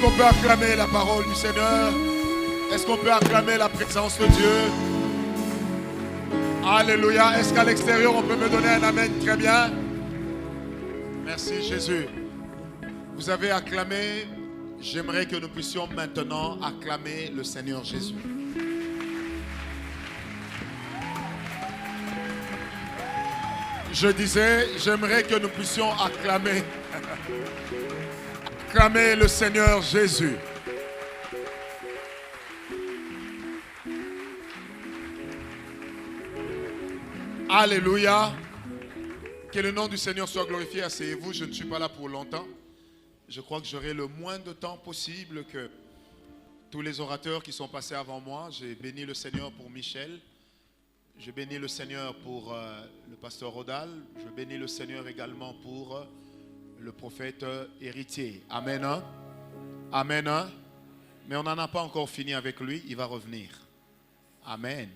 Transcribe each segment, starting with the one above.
qu'on peut acclamer la parole du Seigneur? Est-ce qu'on peut acclamer la présence de Dieu? Alléluia. Est-ce qu'à l'extérieur, on peut me donner un amen très bien? Merci Jésus. Vous avez acclamé. J'aimerais que nous puissions maintenant acclamer le Seigneur Jésus. Je disais, j'aimerais que nous puissions acclamer le Seigneur Jésus. Alléluia. Que le nom du Seigneur soit glorifié. Asseyez-vous, je ne suis pas là pour longtemps. Je crois que j'aurai le moins de temps possible que tous les orateurs qui sont passés avant moi. J'ai béni le Seigneur pour Michel. Je bénis le Seigneur pour le pasteur Rodal. Je bénis le Seigneur également pour le prophète héritier. Amen. Hein? Amen. Hein? Mais on n'en a pas encore fini avec lui. Il va revenir. Amen.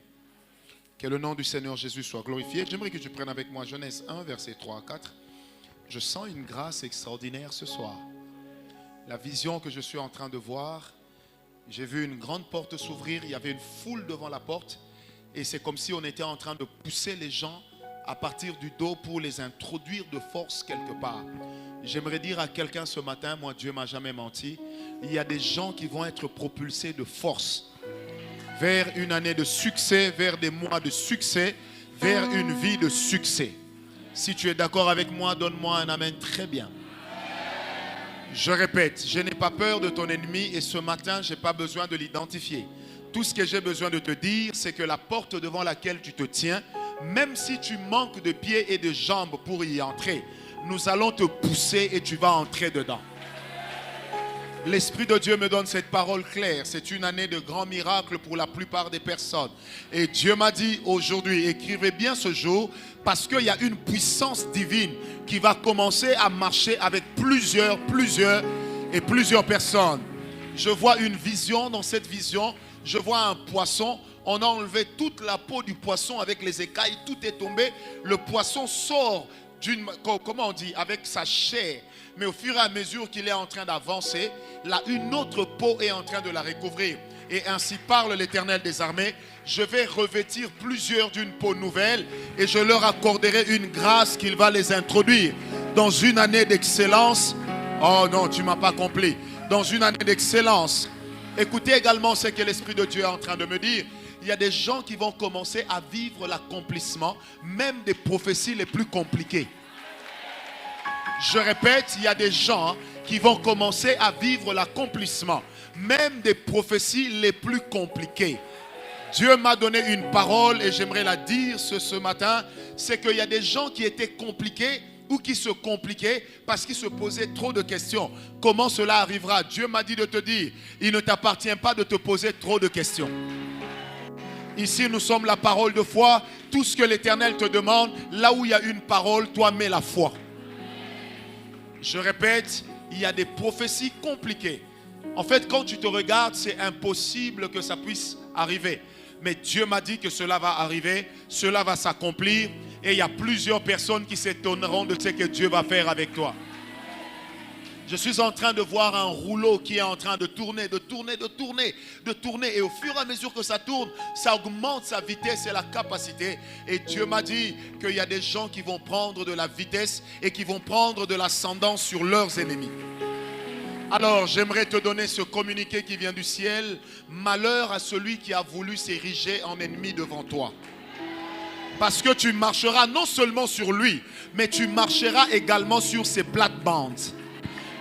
Que le nom du Seigneur Jésus soit glorifié. J'aimerais que tu prennes avec moi Genèse 1, versets 3 à 4. Je sens une grâce extraordinaire ce soir. La vision que je suis en train de voir, j'ai vu une grande porte s'ouvrir. Il y avait une foule devant la porte. Et c'est comme si on était en train de pousser les gens à partir du dos pour les introduire de force quelque part. J'aimerais dire à quelqu'un ce matin, moi Dieu m'a jamais menti, il y a des gens qui vont être propulsés de force vers une année de succès, vers des mois de succès, vers une vie de succès. Si tu es d'accord avec moi, donne-moi un amen très bien. Je répète, je n'ai pas peur de ton ennemi et ce matin, je n'ai pas besoin de l'identifier. Tout ce que j'ai besoin de te dire, c'est que la porte devant laquelle tu te tiens, même si tu manques de pieds et de jambes pour y entrer, nous allons te pousser et tu vas entrer dedans. L'Esprit de Dieu me donne cette parole claire. C'est une année de grands miracles pour la plupart des personnes. Et Dieu m'a dit aujourd'hui, écrivez bien ce jour, parce qu'il y a une puissance divine qui va commencer à marcher avec plusieurs personnes. Je vois une vision. Dans cette vision, je vois un poisson. On a enlevé toute la peau du poisson avec les écailles. Tout est tombé. Le poisson sort comment on dit, avec sa chair. Mais au fur et à mesure qu'il est en train d'avancer, là, une autre peau est en train de la recouvrir. Et ainsi parle l'Éternel des armées. Je vais revêtir plusieurs d'une peau nouvelle et je leur accorderai une grâce qu'il va les introduire dans une année d'excellence. Oh non, tu ne m'as pas compris. Dans une année d'excellence. Écoutez également ce que l'Esprit de Dieu est en train de me dire. Il y a des gens qui vont commencer à vivre l'accomplissement, même des prophéties les plus compliquées. Je répète, il y a des gens qui vont commencer à vivre l'accomplissement, même des prophéties les plus compliquées. Dieu m'a donné une parole et j'aimerais la dire ce matin. C'est qu'il y a des gens qui étaient compliqués ou qui se compliquaient parce qu'ils se posaient trop de questions. Comment cela arrivera? Dieu m'a dit de te dire, il ne t'appartient pas de te poser trop de questions. Ici, nous sommes la parole de foi. Tout ce que l'Éternel te demande, là où il y a une parole, toi mets la foi. Je répète, il y a des prophéties compliquées. En fait, quand tu te regardes, c'est impossible que ça puisse arriver. Mais Dieu m'a dit que cela va arriver, cela va s'accomplir. Et il y a plusieurs personnes qui s'étonneront de ce que Dieu va faire avec toi. Je suis en train de voir un rouleau qui est en train de tourner. Et au fur et à mesure que ça tourne, ça augmente sa vitesse et la capacité. Et Dieu m'a dit qu'il y a des gens qui vont prendre de la vitesse et qui vont prendre de l'ascendance sur leurs ennemis. Alors, j'aimerais te donner ce communiqué qui vient du ciel. Malheur à celui qui a voulu s'ériger en ennemi devant toi. Parce que tu marcheras non seulement sur lui, mais tu marcheras également sur ses plates-bandes.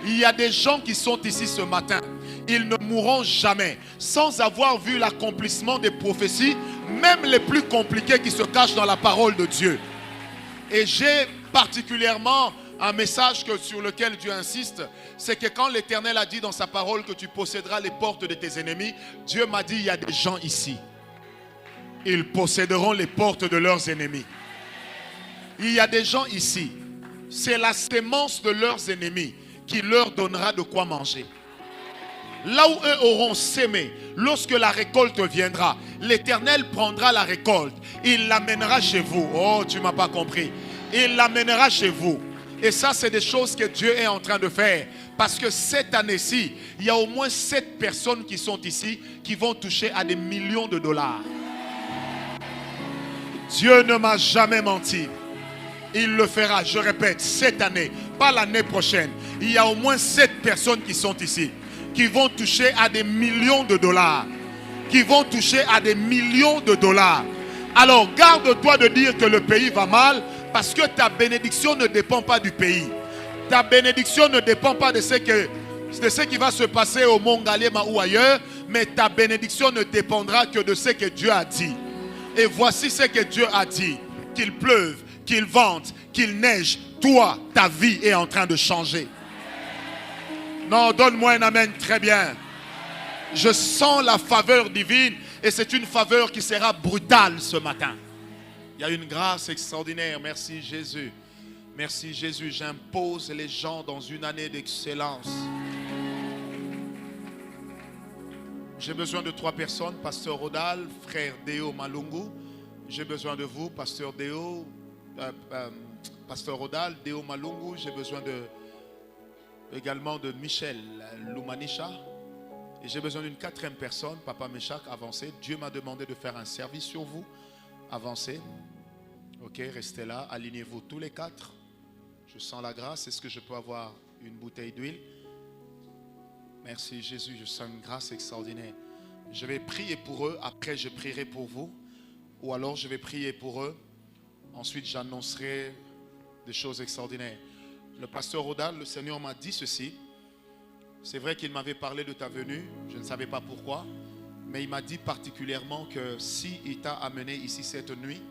Il y a des gens qui sont ici ce matin. Ils ne mourront jamais sans avoir vu l'accomplissement des prophéties, même les plus compliquées qui se cachent dans la parole de Dieu. Et j'ai particulièrement un message sur lequel Dieu insiste. C'est que quand l'Éternel a dit dans sa parole que tu posséderas les portes de tes ennemis, Dieu m'a dit il y a des gens ici. Ils posséderont les portes de leurs ennemis. Il y a des gens ici. C'est la sémence de leurs ennemis qui leur donnera de quoi manger. Là où eux auront sémé, lorsque la récolte viendra, l'Éternel prendra la récolte. Il l'amènera chez vous. Oh, tu ne m'as pas compris. Il l'amènera chez vous. Et ça, c'est des choses que Dieu est en train de faire. Parce que cette année-ci, il y a au moins 7 personnes qui sont ici qui vont toucher à des millions de dollars. Dieu ne m'a jamais menti. Il le fera, je répète, cette année, pas l'année prochaine. Il y a au moins 7 personnes qui sont ici, qui vont toucher à des millions de dollars. Qui vont toucher à des millions de dollars. Alors, garde-toi de dire que le pays va mal, parce que ta bénédiction ne dépend pas du pays. Ta bénédiction ne dépend pas de ce qui va se passer au Mont Galema ou ailleurs, mais ta bénédiction ne dépendra que de ce que Dieu a dit. Et voici ce que Dieu a dit. Qu'il pleuve, qu'il vente, qu'il neige, toi, ta vie est en train de changer. Non, donne-moi un amen très bien. Je sens la faveur divine et c'est une faveur qui sera brutale ce matin. Il y a une grâce extraordinaire. Merci Jésus. Merci Jésus. J'impose les gens dans une année d'excellence. J'ai besoin de 3 personnes. Pasteur Rodal, frère Deo Malungu. J'ai besoin de vous, Pasteur Deo, Pasteur Rodal, Deo Malungu. J'ai besoin également de Michel Lumanisha. Et j'ai besoin d'une 4e personne, Papa Meshach, avancez. Dieu m'a demandé de faire un service sur vous. Avancez. Ok, restez là. Alignez-vous tous les 4. Je sens la grâce. Est-ce que je peux avoir une bouteille d'huile? Merci Jésus, je sens une grâce extraordinaire. Je vais prier pour eux. Après, je prierai pour vous. Ou alors, je vais prier pour eux. Ensuite, j'annoncerai des choses extraordinaires. Le pasteur Rodal, le Seigneur m'a dit ceci. C'est vrai qu'il m'avait parlé de ta venue. Je ne savais pas pourquoi. Mais il m'a dit particulièrement que s'il t'a amené ici cette nuit,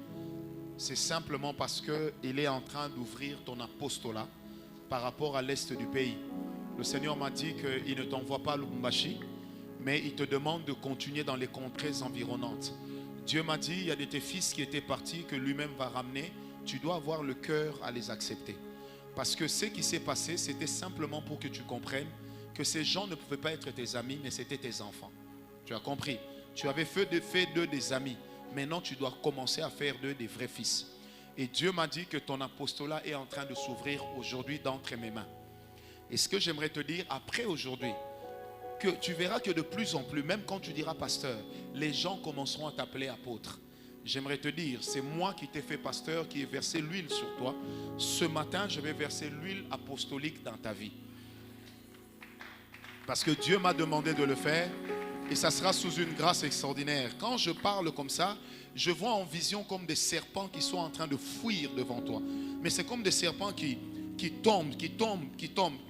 c'est simplement parce qu'il est en train d'ouvrir ton apostolat par rapport à l'est du pays. Le Seigneur m'a dit qu'il ne t'envoie pas à Lubumbashi, mais il te demande de continuer dans les contrées environnantes. Dieu m'a dit, il y a de tes fils qui étaient partis, que lui-même va ramener. Tu dois avoir le cœur à les accepter. Parce que ce qui s'est passé, c'était simplement pour que tu comprennes que ces gens ne pouvaient pas être tes amis, mais c'était tes enfants. Tu as compris? Tu avais fait d'eux des amis. Maintenant, tu dois commencer à faire d'eux des vrais fils. Et Dieu m'a dit que ton apostolat est en train de s'ouvrir aujourd'hui d'entre mes mains. Et ce que j'aimerais te dire après aujourd'hui, que tu verras que de plus en plus, même quand tu diras pasteur, les gens commenceront à t'appeler apôtre. J'aimerais te dire, c'est moi qui t'ai fait pasteur, qui ai versé l'huile sur toi. Ce matin, je vais verser l'huile apostolique dans ta vie. Parce que Dieu m'a demandé de le faire et ça sera sous une grâce extraordinaire. Quand je parle comme ça, je vois en vision comme des serpents qui sont en train de fuir devant toi. Mais c'est comme des serpents qui tombent.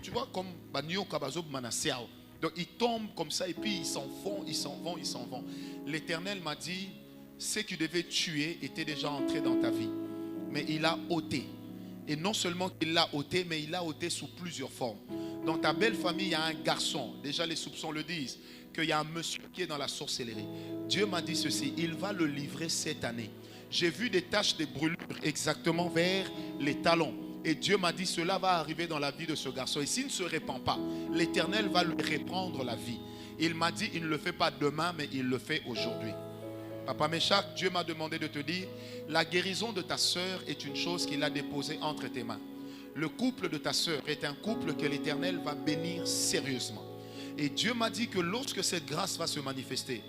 Tu vois, comme Banyo Kabazob Manaseao. Donc ils tombent comme ça et puis ils s'en vont. L'Éternel m'a dit, ce qui devait tuer était déjà entré dans ta vie. Mais il a ôté. Et non seulement il l'a ôté, mais il l'a ôté sous plusieurs formes. Dans ta belle famille, il y a un garçon. Déjà, les soupçons le disent. Qu'il y a un monsieur qui est dans la sorcellerie. Dieu m'a dit ceci. Il va le livrer cette année. J'ai vu des taches de brûlure exactement vers les talons. Et Dieu m'a dit cela va arriver dans la vie de ce garçon. Et s'il ne se répand pas, l'Éternel va lui reprendre la vie. Il m'a dit il ne le fait pas demain, mais il le fait aujourd'hui. Papa Meshach, Dieu m'a demandé de te dire la guérison de ta sœur est une chose qu'il a déposée entre tes mains. Le couple de ta sœur est un couple que l'Éternel va bénir sérieusement. Et Dieu m'a dit que lorsque cette grâce va se manifester,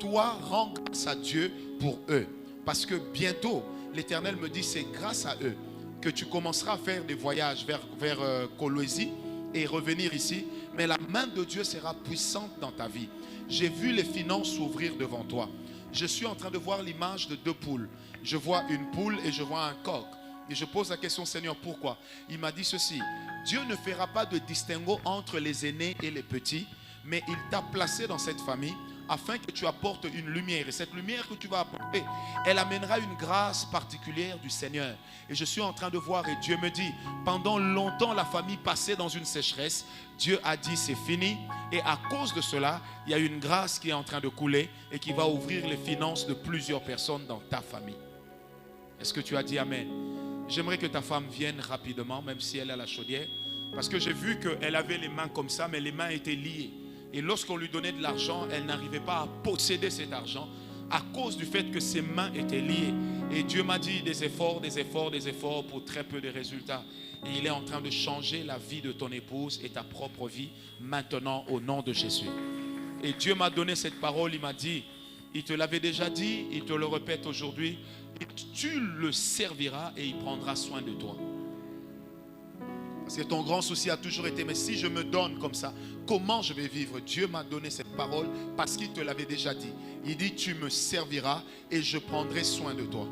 toi rends grâce à Dieu pour eux. Parce que bientôt, l'Éternel me dit c'est grâce à eux que tu commenceras à faire des voyages vers Kolwezi et revenir ici. Mais la main de Dieu sera puissante dans ta vie. J'ai vu les finances s'ouvrir devant toi. Je suis en train de voir l'image de 2 poules. Je vois une poule et je vois un coq. Et je pose la question, Seigneur, pourquoi? Il m'a dit ceci. Dieu ne fera pas de distinguo entre les aînés et les petits, mais il t'a placé dans cette famille afin que tu apportes une lumière. Et cette lumière que tu vas apporter, elle amènera une grâce particulière du Seigneur. Et je suis en train de voir et Dieu me dit, pendant longtemps la famille passait dans une sécheresse. Dieu a dit c'est fini. Et à cause de cela, il y a une grâce qui est en train de couler et qui va ouvrir les finances de plusieurs personnes dans ta famille. Est-ce que tu as dit Amen? J'aimerais que ta femme vienne rapidement, même si elle est à la chaudière. Parce que j'ai vu qu'elle avait les mains comme ça, mais les mains étaient liées. Et lorsqu'on lui donnait de l'argent, elle n'arrivait pas à posséder cet argent à cause du fait que ses mains étaient liées. Et Dieu m'a dit des efforts pour très peu de résultats. Et il est en train de changer la vie de ton épouse et ta propre vie maintenant au nom de Jésus. Et Dieu m'a donné cette parole, il m'a dit, il te l'avait déjà dit, il te le répète aujourd'hui, tu le serviras et il prendra soin de toi. Parce que ton grand souci a toujours été, mais si je me donne comme ça, comment je vais vivre? Dieu m'a donné cette parole parce qu'il te l'avait déjà dit. Il dit, tu me serviras et je prendrai soin de toi.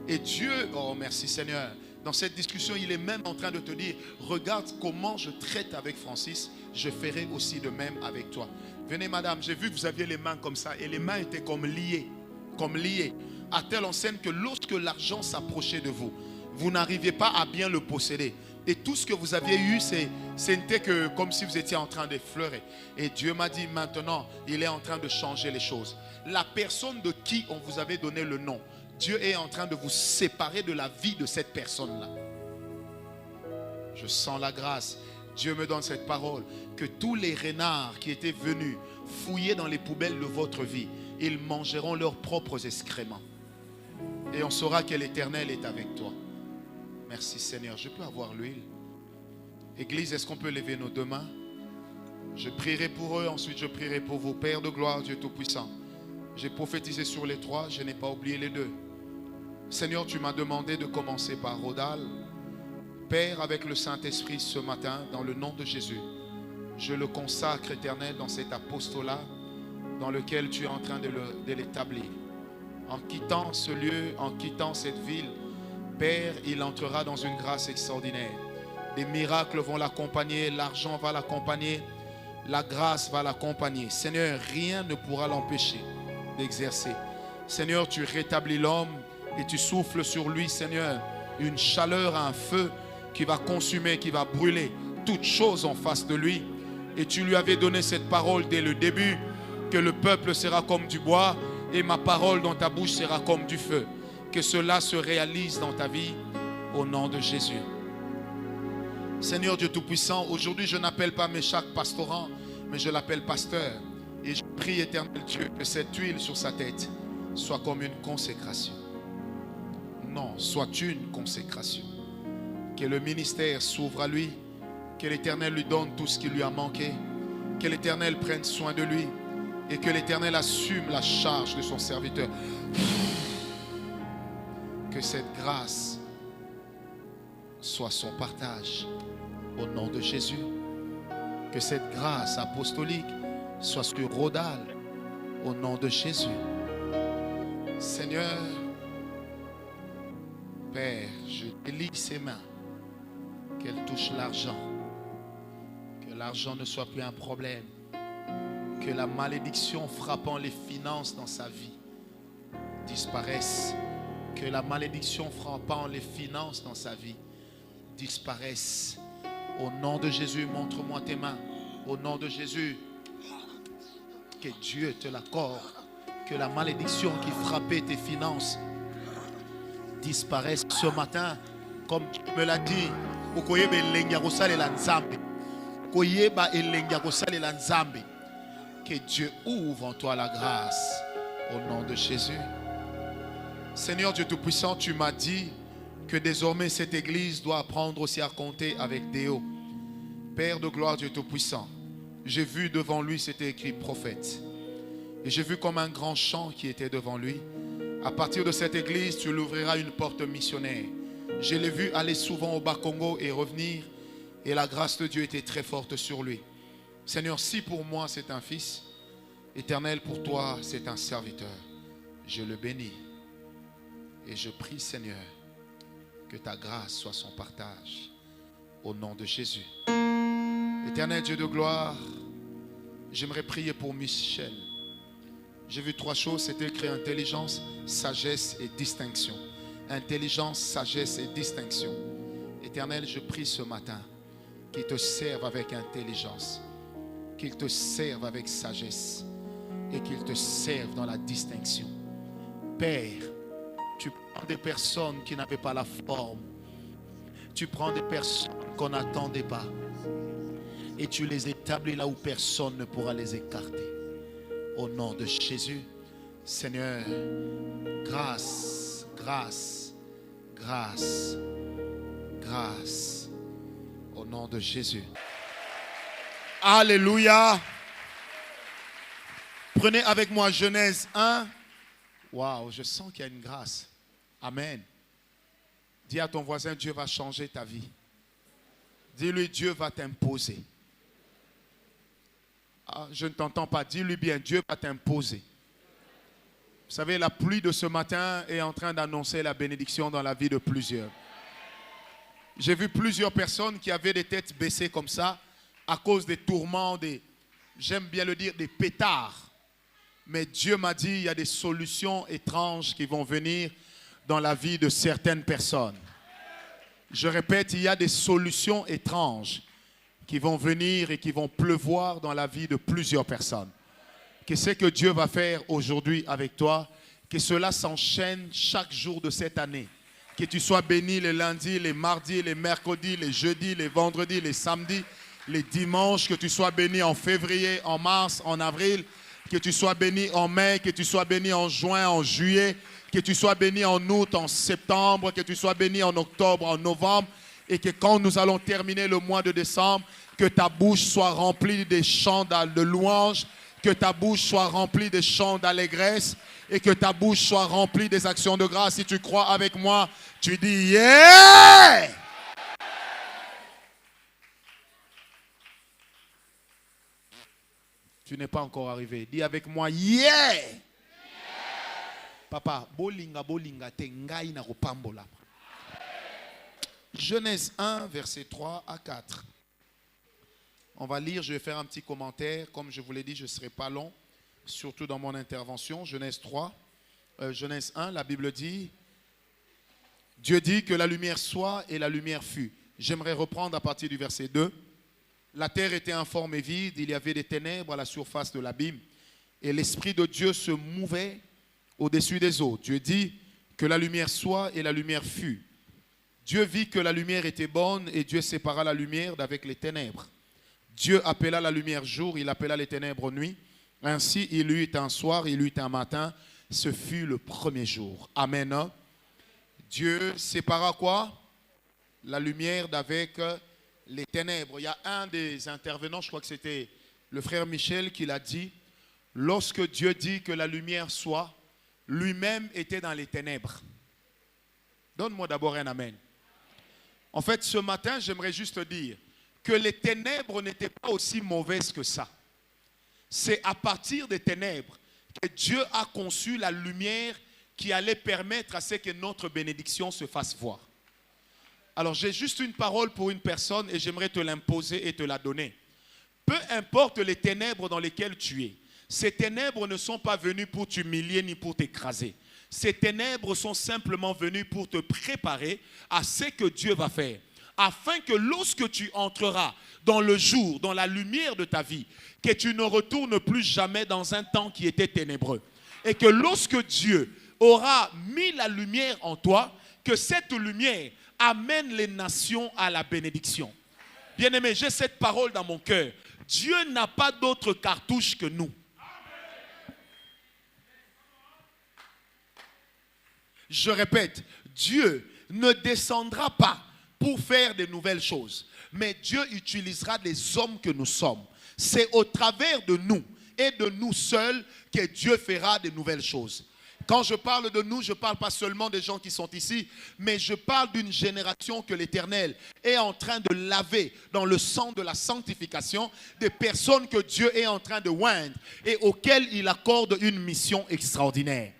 Et Dieu, oh merci Seigneur, dans cette discussion, il est même en train de te dire, regarde comment je traite avec Francis, je ferai aussi de même avec toi. Venez madame, j'ai vu que vous aviez les mains comme ça et les mains étaient comme liées, à telle enseigne que lorsque l'argent s'approchait de vous, vous n'arriviez pas à bien le posséder. Et tout ce que vous aviez eu, c'était que comme si vous étiez en train d'effleurer. Et Dieu m'a dit maintenant, il est en train de changer les choses. La personne de qui on vous avait donné le nom, Dieu est en train de vous séparer de la vie de cette personne-là. Je sens la grâce. Dieu me donne cette parole. Que tous les renards qui étaient venus fouiller dans les poubelles de votre vie, ils mangeront leurs propres excréments. Et on saura que l'Éternel est avec toi. Merci Seigneur. Je peux avoir l'huile. Église, est-ce qu'on peut lever nos deux mains? Je prierai pour eux, ensuite je prierai pour vous. Père de gloire, Dieu Tout-Puissant. J'ai prophétisé sur les trois, je n'ai pas oublié les deux. Seigneur, tu m'as demandé de commencer par Rodal. Père, avec le Saint-Esprit ce matin, dans le nom de Jésus, je le consacre, Éternel, dans cet apostolat dans lequel tu es en train de l'établir. En quittant ce lieu, en quittant cette ville, Père, il entrera dans une grâce extraordinaire. Des miracles vont l'accompagner, l'argent va l'accompagner, la grâce va l'accompagner. Seigneur, rien ne pourra l'empêcher d'exercer. Seigneur, tu rétablis l'homme et tu souffles sur lui, Seigneur, une chaleur, un feu qui va consumer, qui va brûler toute chose en face de lui. Et tu lui avais donné cette parole dès le début, que le peuple sera comme du bois et ma parole dans ta bouche sera comme du feu. Que cela se réalise dans ta vie au nom de Jésus. Seigneur Dieu Tout-Puissant, aujourd'hui je n'appelle pas Meshach pastorant, mais je l'appelle pasteur. Et je prie, Éternel Dieu, que cette huile sur sa tête soit comme une consécration. Non, soit une consécration. Que le ministère s'ouvre à lui, que l'Éternel lui donne tout ce qui lui a manqué, que l'Éternel prenne soin de lui et que l'Éternel assume la charge de son serviteur. Que cette grâce soit son partage au nom de Jésus. Que cette grâce apostolique soit sur Rodal au nom de Jésus. Seigneur, Père, je délie ses mains, qu'elle touche l'argent, que l'argent ne soit plus un problème, que la malédiction frappant les finances dans sa vie disparaisse, que la malédiction frappant les finances dans sa vie disparaisse. Au nom de Jésus, montre-moi tes mains. Au nom de Jésus, que Dieu te l'accorde, que la malédiction qui frappait tes finances disparaisse ce matin, comme tu me l'as dit. Que Dieu ouvre en toi la grâce au nom de Jésus. Seigneur Dieu Tout-Puissant, tu m'as dit que désormais cette église doit apprendre aussi à compter avec Déo. Père de gloire Dieu Tout-Puissant, j'ai vu devant lui, c'était écrit prophète. Et j'ai vu comme un grand champ qui était devant lui. À partir de cette église, tu l'ouvriras une porte missionnaire. Je l'ai vu aller souvent au Bas-Congo et revenir. Et la grâce de Dieu était très forte sur lui. Seigneur, si pour moi c'est un fils, Éternel, pour toi c'est un serviteur. Je le bénis. Et je prie, Seigneur, que ta grâce soit son partage. Au nom de Jésus. Éternel Dieu de gloire, j'aimerais prier pour Michel. J'ai vu trois choses, c'était écrit intelligence, sagesse et distinction. Intelligence, sagesse et distinction. Éternel, je prie ce matin qu'il te serve avec intelligence, qu'il te serve avec sagesse et qu'il te serve dans la distinction. Père, tu prends des personnes qui n'avaient pas la forme. Tu prends des personnes qu'on n'attendait pas. Et tu les établis là où personne ne pourra les écarter. Au nom de Jésus, Seigneur, grâce grâce, grâce, grâce. Au nom de Jésus. Alléluia. Prenez avec moi Genèse 1. Waouh, je sens qu'il y a une grâce. Amen. Dis à ton voisin, Dieu va changer ta vie. Dis-lui, Dieu va t'imposer. Ah, je ne t'entends pas. Dis-lui bien, Dieu va t'imposer. Vous savez, la pluie de ce matin est en train d'annoncer la bénédiction dans la vie de plusieurs. J'ai vu plusieurs personnes qui avaient des têtes baissées comme ça à cause des tourments, j'aime bien le dire, des pétards. Mais Dieu m'a dit, il y a des solutions étranges qui vont venir dans la vie de certaines personnes. Je répète, il y a des solutions étranges qui vont venir et qui vont pleuvoir dans la vie de plusieurs personnes. Qu'est-ce que Dieu va faire aujourd'hui avec toi? Que cela s'enchaîne chaque jour de cette année. Que tu sois béni les lundis, les mardis, les mercredis, les jeudis, les vendredis, les samedis, les dimanches. Que tu sois béni en février, en mars, en avril. Que tu sois béni en mai, que tu sois béni en juin, en juillet. Que tu sois béni en août, en septembre. Que tu sois béni en octobre, en novembre. Et que quand nous allons terminer le mois de décembre, que ta bouche soit remplie des chants de louanges. Que ta bouche soit remplie des chants d'allégresse. Et que ta bouche soit remplie des actions de grâce. Si tu crois avec moi, tu dis yeah! Tu n'es pas encore arrivé. Dis avec moi yeah! Papa, bolinga bolinga te ngai na kopambola. Genèse 1, verset 3 à 4. On va lire, je vais faire un petit commentaire. Comme je vous l'ai dit, je ne serai pas long, surtout dans mon intervention. Genèse 1, la Bible dit, Dieu dit que la lumière soit et la lumière fut. J'aimerais reprendre à partir du verset 2. La terre était informe et vide, il y avait des ténèbres à la surface de l'abîme. Et l'Esprit de Dieu se mouvait au-dessus des eaux. Dieu dit que la lumière soit et la lumière fut. Dieu vit que la lumière était bonne et Dieu sépara la lumière d'avec les ténèbres. Dieu appela la lumière jour, il appela les ténèbres nuit. Ainsi, il eut un soir, il eut un matin. Ce fut le premier jour. Amen. Dieu sépara quoi? La lumière d'avec les ténèbres. Il y a un des intervenants, je crois que c'était le frère Michel, qui l'a dit. Lorsque Dieu dit que la lumière soit, lui-même était dans les ténèbres. Donne-moi d'abord un amen. En fait, ce matin, j'aimerais juste dire que les ténèbres n'étaient pas aussi mauvaises que ça. C'est à partir des ténèbres que Dieu a conçu la lumière qui allait permettre à ce que notre bénédiction se fasse voir. Alors, j'ai juste une parole pour une personne et j'aimerais te l'imposer et te la donner. Peu importe les ténèbres dans lesquelles tu es, ces ténèbres ne sont pas venues pour t'humilier ni pour t'écraser. Ces ténèbres sont simplement venues pour te préparer à ce que Dieu va faire. Afin que lorsque tu entreras dans le jour, dans la lumière de ta vie, que tu ne retournes plus jamais dans un temps qui était ténébreux. Et que lorsque Dieu aura mis la lumière en toi, que cette lumière amène les nations à la bénédiction. Bien-aimé, j'ai cette parole dans mon cœur. Dieu n'a pas d'autre cartouche que nous. Je répète, Dieu ne descendra pas pour faire de nouvelles choses. Mais Dieu utilisera les hommes que nous sommes. C'est au travers de nous et de nous seuls que Dieu fera de nouvelles choses. Quand je parle de nous, je ne parle pas seulement des gens qui sont ici, mais je parle d'une génération que l'Éternel est en train de laver dans le sang de la sanctification, des personnes que Dieu est en train de oindre et auxquelles il accorde une mission extraordinaire.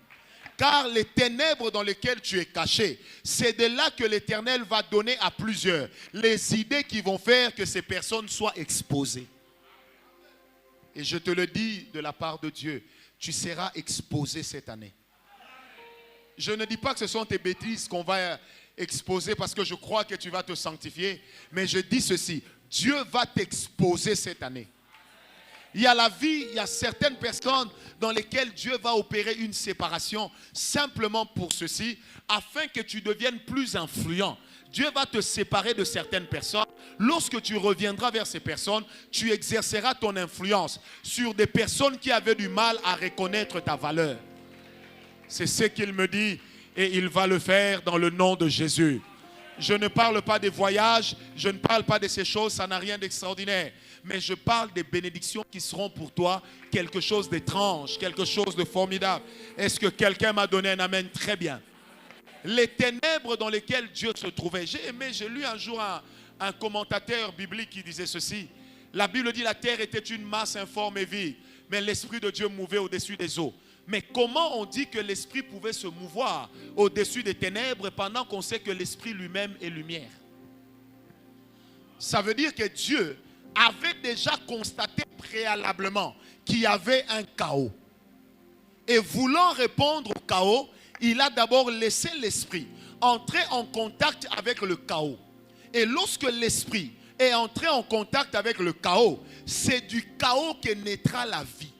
Car les ténèbres dans lesquelles tu es caché, c'est de là que l'Éternel va donner à plusieurs les idées qui vont faire que ces personnes soient exposées. Et je te le dis de la part de Dieu, tu seras exposé cette année. Je ne dis pas que ce sont tes bêtises qu'on va exposer parce que je crois que tu vas te sanctifier, mais je dis ceci, Dieu va t'exposer cette année. Il y a la vie, il y a certaines personnes dans lesquelles Dieu va opérer une séparation simplement pour ceci, afin que tu deviennes plus influent. Dieu va te séparer de certaines personnes. Lorsque tu reviendras vers ces personnes, tu exerceras ton influence sur des personnes qui avaient du mal à reconnaître ta valeur. C'est ce qu'il me dit. Et il va le faire dans le nom de Jésus. Je ne parle pas des voyages, je ne parle pas de ces choses, ça n'a rien d'extraordinaire. Mais je parle des bénédictions qui seront pour toi quelque chose d'étrange, quelque chose de formidable. Est-ce que quelqu'un m'a donné un amen? Très bien. Les ténèbres dans lesquelles Dieu se trouvait. J'ai lu un jour un commentateur biblique qui disait ceci. La Bible dit la terre était une masse informe et vide, mais l'Esprit de Dieu mouvait au-dessus des eaux. Mais comment on dit que l'Esprit pouvait se mouvoir au-dessus des ténèbres pendant qu'on sait que l'Esprit lui-même est lumière? Ça veut dire que Dieu avait déjà constaté préalablement qu'il y avait un chaos. Et voulant répondre au chaos, il a d'abord laissé l'Esprit entrer en contact avec le chaos. Et lorsque l'Esprit est entré en contact avec le chaos, c'est du chaos que naîtra la vie.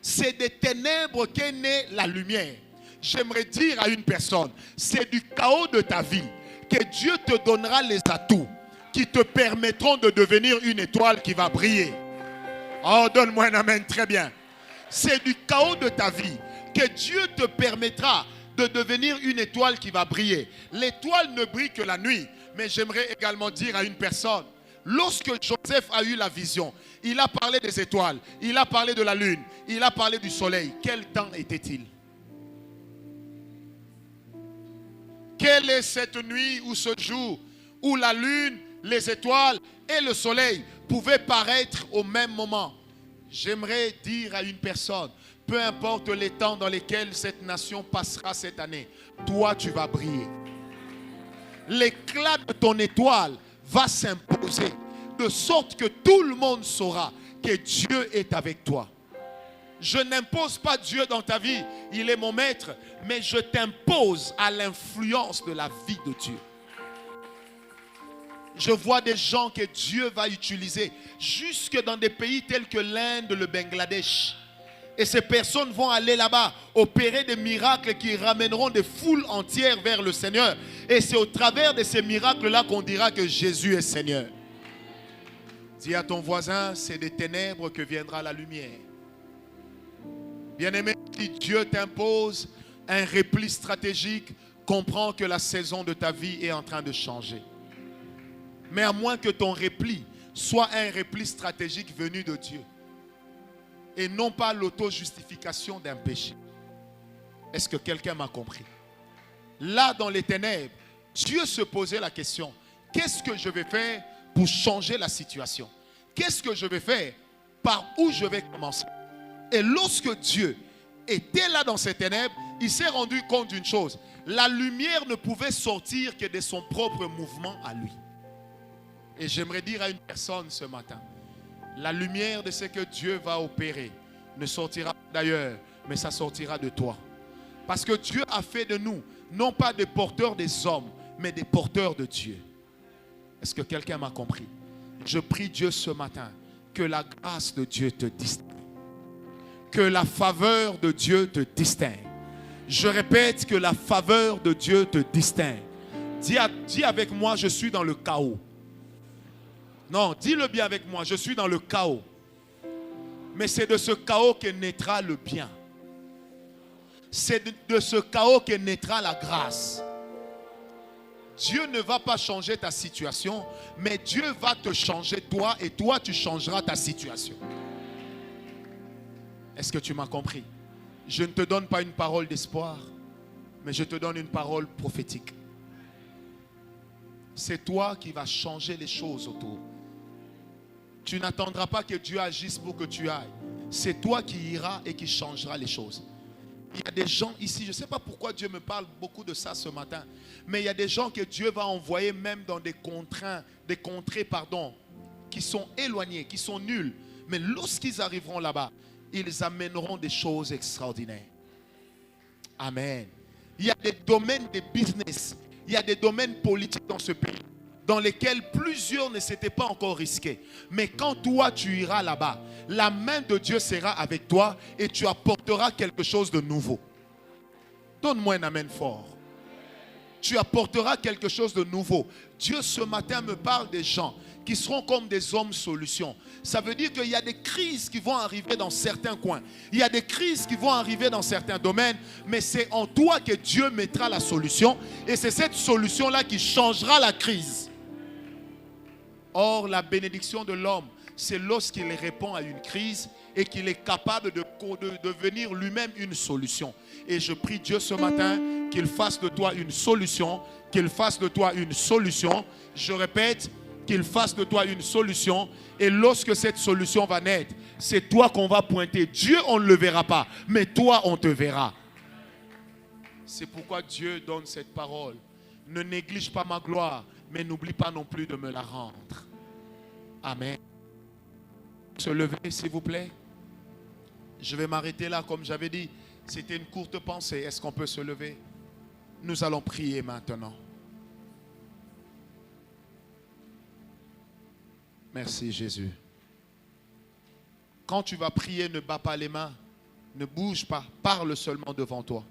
C'est des ténèbres qu'est née la lumière. J'aimerais dire à une personne, c'est du chaos de ta vie que Dieu te donnera les atouts qui te permettront de devenir une étoile qui va briller. Oh, donne-moi un amen, très bien. C'est du chaos de ta vie que Dieu te permettra de devenir une étoile qui va briller. L'étoile ne brille que la nuit, mais j'aimerais également dire à une personne, lorsque Joseph a eu la vision, il a parlé des étoiles, il a parlé de la lune, il a parlé du soleil. Quel temps était-il? Quelle est cette nuit ou ce jour où la lune, les étoiles et le soleil pouvaient paraître au même moment? J'aimerais dire à une personne, peu importe les temps dans lesquels cette nation passera cette année, toi tu vas briller. L'éclat de ton étoile va s'imposer, de sorte que tout le monde saura que Dieu est avec toi. Je n'impose pas Dieu dans ta vie, il est mon maître, mais je t'impose à l'influence de la vie de Dieu. Je vois des gens que Dieu va utiliser jusque dans des pays tels que l'Inde, le Bangladesh. Et ces personnes vont aller là-bas, opérer des miracles qui ramèneront des foules entières vers le Seigneur. Et c'est au travers de ces miracles-là qu'on dira que Jésus est Seigneur. Dis à ton voisin, c'est des ténèbres que viendra la lumière. Bien-aimé, si Dieu t'impose un repli stratégique, comprends que la saison de ta vie est en train de changer. Mais à moins que ton repli soit un repli stratégique venu de Dieu et non pas l'auto-justification d'un péché. Est-ce que quelqu'un m'a compris? Là, dans les ténèbres, Dieu se posait la question, qu'est-ce que je vais faire pour changer la situation? Qu'est-ce que je vais faire? Par où je vais commencer? Et lorsque Dieu était là dans ces ténèbres, il s'est rendu compte d'une chose. La lumière ne pouvait sortir que de son propre mouvement à lui. Et j'aimerais dire à une personne ce matin, la lumière de ce que Dieu va opérer ne sortira pas d'ailleurs, mais ça sortira de toi. Parce que Dieu a fait de nous, non pas des porteurs des hommes, mais des porteurs de Dieu. Est-ce que quelqu'un m'a compris? Je prie Dieu ce matin que la grâce de Dieu te distingue. Que la faveur de Dieu te distingue. Je répète, que la faveur de Dieu te distingue. Dis avec moi, je suis dans le chaos. Non, dis-le bien avec moi, je suis dans le chaos. Mais c'est de ce chaos que naîtra le bien. C'est de ce chaos que naîtra la grâce. Dieu ne va pas changer ta situation, mais Dieu va te changer toi et toi tu changeras ta situation. Est-ce que tu m'as compris? Je ne te donne pas une parole d'espoir, mais je te donne une parole prophétique. C'est toi qui vas changer les choses autour. Tu n'attendras pas que Dieu agisse pour que tu ailles. C'est toi qui iras et qui changeras les choses. Il y a des gens ici, je ne sais pas pourquoi Dieu me parle beaucoup de ça ce matin, mais il y a des gens que Dieu va envoyer même dans des contrées, qui sont éloignées, qui sont nulles. Mais lorsqu'ils arriveront là-bas, ils amèneront des choses extraordinaires. Amen. Il y a des domaines de business, il y a des domaines politiques dans ce pays dans lesquels plusieurs ne s'étaient pas encore risqués. Mais quand toi tu iras là-bas, la main de Dieu sera avec toi et tu apporteras quelque chose de nouveau. Donne-moi un amen fort. Tu apporteras quelque chose de nouveau. Dieu ce matin me parle des gens qui seront comme des hommes solutions. Ça veut dire qu'il y a des crises qui vont arriver dans certains coins. Il y a des crises qui vont arriver dans certains domaines, mais c'est en toi que Dieu mettra la solution. Et c'est cette solution-là qui changera la crise. Or, la bénédiction de l'homme, c'est lorsqu'il répond à une crise et qu'il est capable de devenir lui-même une solution. Et je prie Dieu ce matin qu'il fasse de toi une solution, qu'il fasse de toi une solution. Je répète, qu'il fasse de toi une solution. Et lorsque cette solution va naître, c'est toi qu'on va pointer. Dieu, on ne le verra pas, mais toi, on te verra. C'est pourquoi Dieu donne cette parole. Ne néglige pas ma gloire, mais n'oublie pas non plus de me la rendre. Amen. Se lever, s'il vous plaît. Je vais m'arrêter là, comme j'avais dit. C'était une courte pensée. Est-ce qu'on peut se lever? Nous allons prier maintenant. Merci Jésus. Quand tu vas prier, ne bats pas les mains. Ne bouge pas. Parle seulement devant toi.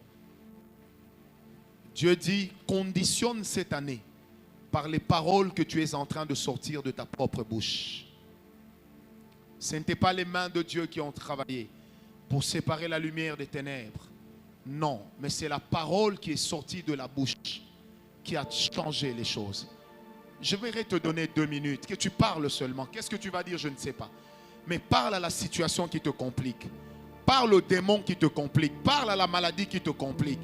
Dieu dit, conditionne cette année par les paroles que tu es en train de sortir de ta propre bouche. Ce n'étaient pas les mains de Dieu qui ont travaillé pour séparer la lumière des ténèbres. Non, mais c'est la parole qui est sortie de la bouche qui a changé les choses. Je vais te donner 2 minutes, que tu parles seulement. Qu'est-ce que tu vas dire? Je ne sais pas. Mais parle à la situation qui te complique. Parle au démon qui te complique. Parle à la maladie qui te complique.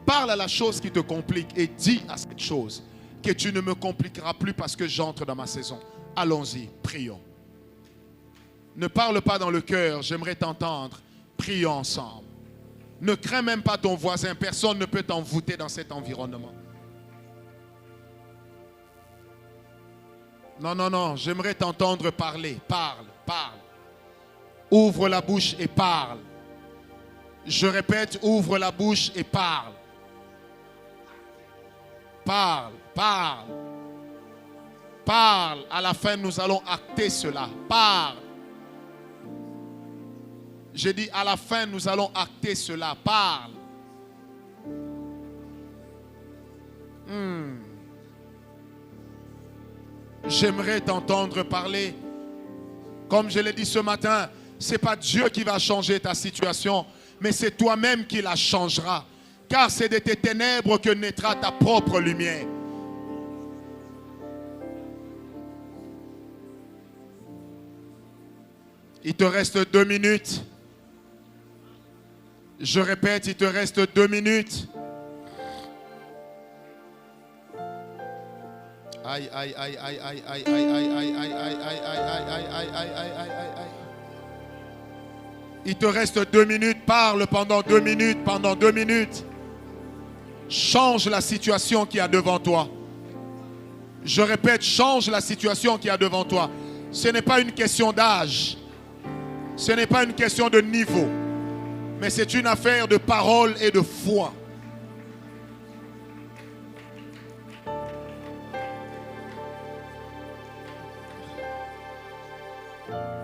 Parle à la chose qui te complique et dis à cette chose que tu ne me compliqueras plus parce que j'entre dans ma saison. Allons-y, prions. Ne parle pas dans le cœur, j'aimerais t'entendre. Prions ensemble. Ne crains même pas ton voisin, personne ne peut t'envoûter dans cet environnement. Non, non, non, j'aimerais t'entendre parler. Parle, parle. Ouvre la bouche et parle. Je répète, ouvre la bouche et parle. Parle, parle. Parle. À la fin, nous allons acter cela. Parle. J'ai dit, à la fin, nous allons acter cela. Parle. J'aimerais t'entendre parler. Comme je l'ai dit ce matin, ce n'est pas Dieu qui va changer ta situation, mais c'est toi-même qui la changeras. Car c'est de tes ténèbres que naîtra ta propre lumière. Il te reste 2 minutes. Je répète, il te reste 2 minutes. Aïe, aïe, aïe, aïe, aïe, aïe, aïe, aïe, aïe, aïe, aïe, aïe, aïe, aïe, aïe, aïe, aïe, aïe. Il te reste 2 minutes. Parle pendant 2 minutes. Pendant 2 minutes. Change la situation qu'il y a devant toi. Je répète, change la situation qu'il y a devant toi. Ce n'est pas une question d'âge. Ce n'est pas une question de niveau. Mais c'est une affaire de parole et de foi.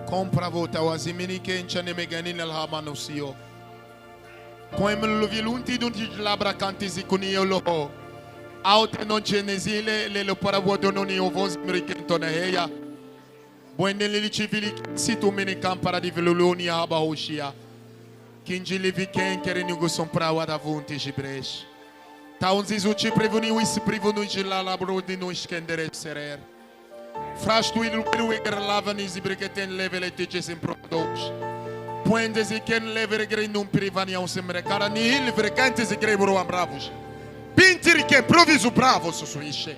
Compravo tawazimini che inchane meganina alhamanosio. Come lo vilunti dunti labra cantisi kunio loho. Aute non genesile le lo paravodo non io vos mrikentone heya. Buende li civili si tu meni campara di veluloni abahoshia. Kinji li viken kere nugo son prawa da vunti jibresh. Taunzi zuci prevuni wis prevunu jila labro di no iskendere serer. Frash tu il rueger lavani zibriketen levele tejes in prodos. Puende ziken lever grenum privania semre carani il frequente zigrebro ambravos. Pintiri che proviso bravo su suisce.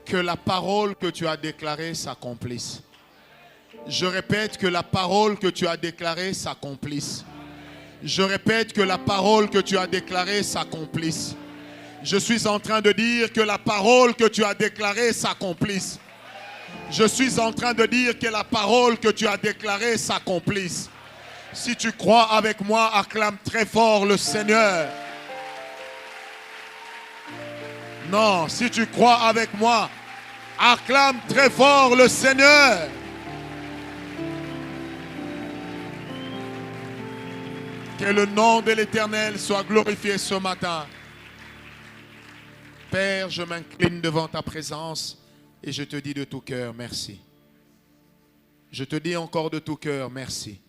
Que la parole que tu as déclarée s'accomplisse. Je répète que la parole que tu as déclarée s'accomplisse. Je répète que la parole que tu as déclarée s'accomplisse. Je suis en train de dire que la parole que tu as déclarée s'accomplisse. Je suis en train de dire que la parole que tu as déclarée s'accomplisse. Si tu crois avec moi, acclame très fort le Seigneur. Non, si tu crois avec moi, acclame très fort le Seigneur. Que le nom de l'Éternel soit glorifié ce matin. Père, je m'incline devant ta présence et je te dis de tout cœur merci. Je te dis encore de tout cœur merci.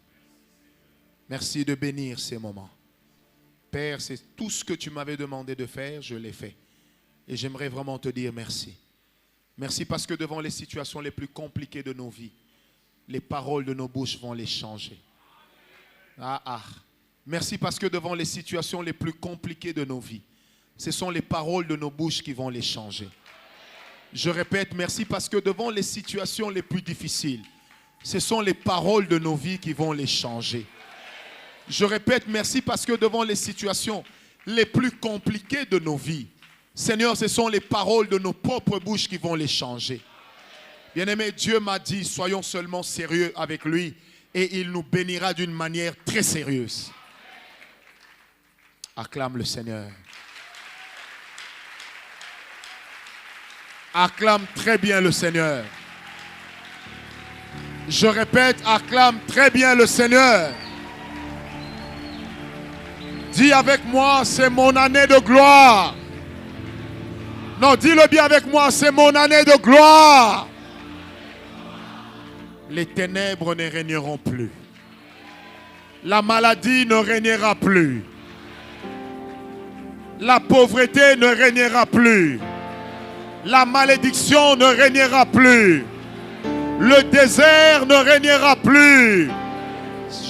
Merci de bénir ces moments. Père, c'est tout ce que tu m'avais demandé de faire, je l'ai fait. Et j'aimerais vraiment te dire merci. Merci parce que devant les situations les plus compliquées de nos vies, les paroles de nos bouches vont les changer. Merci parce que devant les situations les plus compliquées de nos vies, ce sont les paroles de nos bouches qui vont les changer. Je répète, merci parce que devant les situations les plus difficiles, ce sont les paroles de nos vies qui vont les changer. Je répète, merci parce que devant les situations les plus compliquées de nos vies, Seigneur, ce sont les paroles de nos propres bouches qui vont les changer. Bien-aimé, Dieu m'a dit, soyons seulement sérieux avec lui et il nous bénira d'une manière très sérieuse. Acclame le Seigneur. Acclame très bien le Seigneur. Je répète, acclame très bien le Seigneur. Dis avec moi, c'est mon année de gloire. Non, dis-le bien avec moi, c'est mon année de gloire. Les ténèbres ne régneront plus. La maladie ne régnera plus. La pauvreté ne régnera plus. La malédiction ne régnera plus. Le désert ne régnera plus.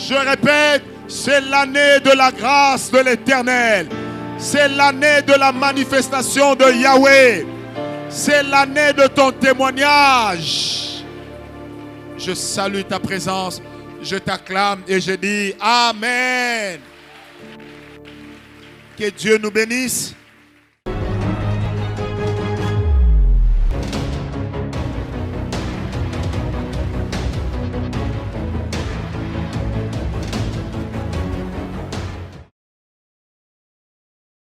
Je répète, c'est l'année de la grâce de l'Éternel. C'est l'année de la manifestation de Yahweh. C'est l'année de ton témoignage. Je salue ta présence. Je t'acclame et je dis Amen. Que Dieu nous bénisse.